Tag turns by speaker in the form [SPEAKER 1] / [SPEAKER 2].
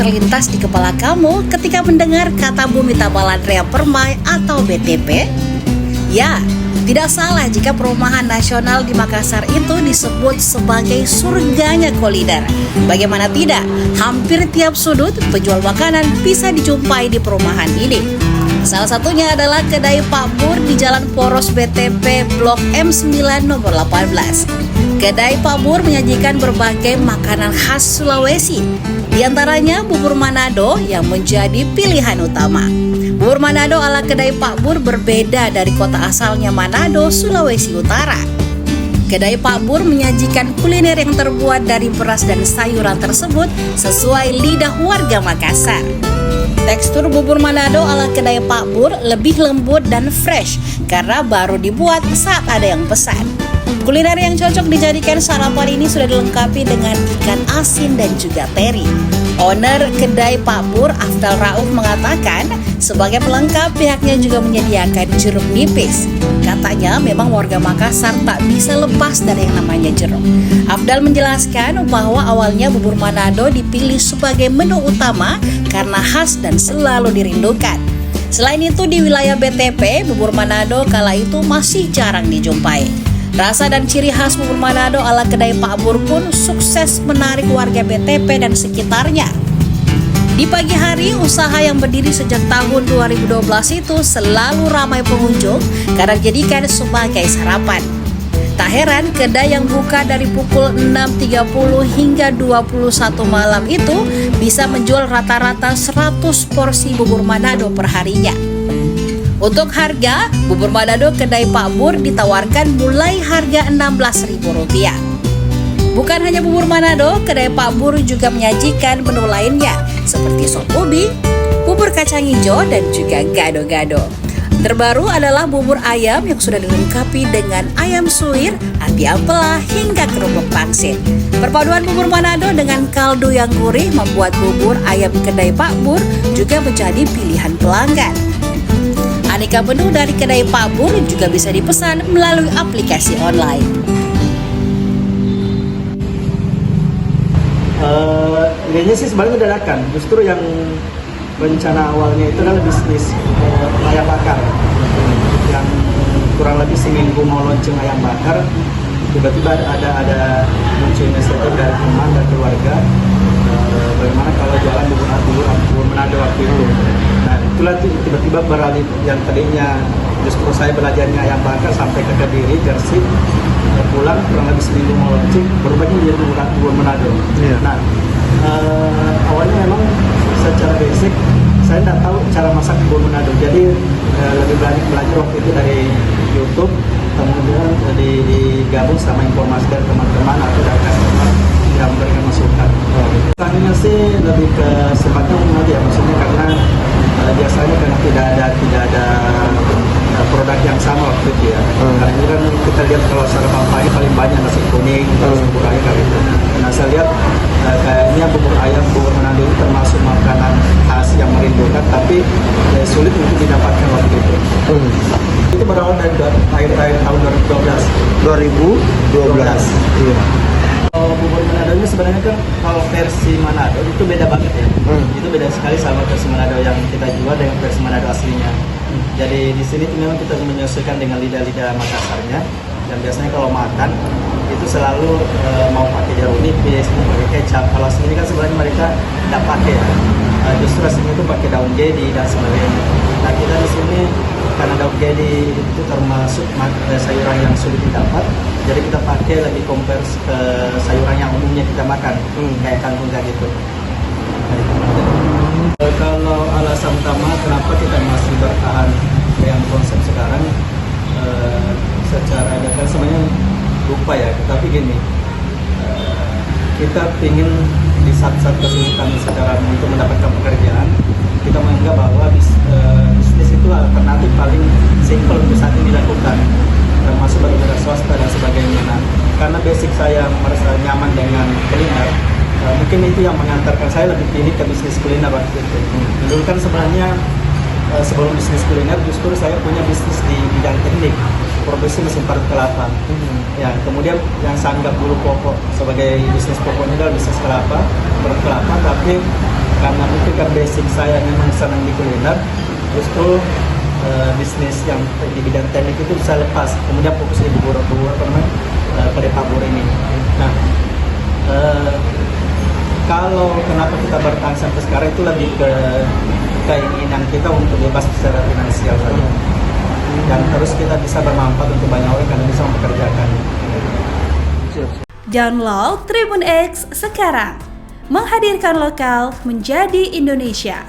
[SPEAKER 1] terlintas di kepala kamu ketika mendengar kata Bumi Tabalan Rea Permai atau BTP? Ya, tidak salah jika perumahan nasional di Makassar itu disebut sebagai surganya kuliner. Bagaimana tidak, hampir tiap sudut penjual makanan bisa dijumpai di perumahan ini. Salah satunya adalah kedai Pak Bur di Jalan Poros BTP Blok M9 nomor 18. Kedai Pak Bur menyajikan berbagai makanan khas Sulawesi, di antaranya bubur Manado yang menjadi pilihan utama. Bubur Manado ala kedai Pak Bur berbeda dari kota asalnya Manado, Sulawesi Utara. Kedai Pak Bur menyajikan kuliner yang terbuat dari beras dan sayuran tersebut sesuai lidah warga Makassar. Tekstur bubur Manado ala kedai Pak Bur lebih lembut dan fresh karena baru dibuat saat ada yang pesan. Kuliner yang cocok dijadikan sarapan ini sudah dilengkapi dengan ikan asin dan juga teri. Owner kedai Pak Bur, Afdal Rauf, mengatakan sebagai pelengkap pihaknya juga menyediakan jeruk nipis. Katanya memang warga Makassar tak bisa lepas dari yang namanya jeruk. Afdal menjelaskan bahwa awalnya bubur Manado dipilih sebagai menu utama karena khas dan selalu dirindukan. Selain itu di wilayah BTP, bubur Manado kala itu masih jarang dijumpai. Rasa dan ciri khas bubur Manado ala kedai Pak Bur pun sukses menarik warga BTP dan sekitarnya. Di pagi hari, usaha yang berdiri sejak tahun 2012 itu selalu ramai pengunjung karena dijadikan sebagai sarapan. Tak heran, kedai yang buka dari pukul 6.30 hingga 21 malam itu bisa menjual rata-rata 100 porsi bubur Manado per harinya. Untuk harga, bubur Manado kedai Pak Bur ditawarkan mulai harga Rp16.000. Bukan hanya bubur Manado, kedai Pak Bur juga menyajikan menu lainnya seperti sop ubi, bubur kacang hijau, dan juga gado-gado. Terbaru adalah bubur ayam yang sudah dilengkapi dengan ayam suwir, ati ampela, hingga kerupuk pangsit. Perpaduan bubur Manado dengan kaldu yang gurih membuat bubur ayam kedai Pak Bur juga menjadi pilihan pelanggan. Aneka menu dari kedai Pak Bur juga bisa dipesan melalui aplikasi online.
[SPEAKER 2] Idenya sih sebenarnya dadakan. Justru yang rencana awalnya itu adalah bisnis ayam bakar. Yang kurang lebih seminggu mau launching ayam bakar, tiba-tiba ada muncul inisiatif dari teman dan keluarga. Bagaimana kalau jualan bubur Manado waktu itu. Nah, itulah tiba-tiba beralih yang tadinya justru saya belajarnya ayam bakar sampai ke Kediri, Gersik, pulang kurang lebih seminggu mau launching, berubah menjadi bubur Manado. Yeah. Nah, awalnya memang secara basic saya tidak tahu cara masak bubur Manado, jadi lebih banyak belajar waktu itu dari YouTube, kemudian digabung sama informasi dari teman-teman atau dari customer yang memberikan masukan. Tanya sih lebih ke sifatnya umum aja, maksudnya karena biasanya karena tidak ada produk yang sama waktu itu ya. Karena ini kan kita lihat kalau sarapan pagi paling banyak nasi kuning, terus bubur ayam kayak gitu. Nah saya lihat kayaknya bubur ayam, bubur Manado ini termasuk makanan khas yang merindukan, tapi sulit untuk didapatkan waktu itu. Itu berawal dari akhir tahun 2012. Iya. Bubur Manado ini sebenarnya kan kalau versi Manado itu beda banget ya. Itu beda sekali sama versi Manado yang kita jual dengan versi Manado aslinya. Jadi di sini memang kita menyesuaikan dengan lidah-lidah Makassarnya. Dan biasanya kalau makan itu selalu mau pakai jeruk nipis, mau pakai kecap. Kalau sini kan sebenarnya mereka tidak pakai. Justru aslinya itu pakai daun jedi dan sebagainya. Nah kita di sini karena daun jedi itu termasuk sayuran yang sulit didapat, jadi kita pakai lebih compare ke sayuran yang umumnya kita makan, kayak kangkung kayak gitu. Kalau alasan utama kenapa kita masih bertahan dengan konsep sekarang, secara data sebenarnya lupa ya, tapi gini, kita ingin di saat-saat kesulitan sekarang untuk mendapatkan pekerjaan, kita menganggap bahwa bisnis itu alternatif paling simpel untuk saat ini dilakukan, termasuk bagi wira swasta dan sebagainya. Nah, karena basic saya merasa nyaman dengan kuliner, mungkin itu yang mengantarkan saya lebih pilih ke bisnis kuliner waktu itu. Dulu kan sebenarnya sebelum bisnis kuliner justru saya punya bisnis di bidang teknik, produksi mesin parut kelapa. Ya, kemudian yang saya anggap dulu pokok sebagai bisnis pokoknya adalah bisnis kelapa, parut kelapa, tapi karena ketika basic saya memang senang di kuliner, justru bisnis yang di bidang teknik itu saya lepas, kemudian fokus di pada pabur ini. Nah, kalau kenapa kita bertahan sampai sekarang itu lebih ke keinginan kita untuk bebas secara finansial saja, dan terus kita bisa bermanfaat untuk banyak orang karena bisa mempekerjakan.
[SPEAKER 3] Download Tribun X sekarang, menghadirkan lokal menjadi Indonesia.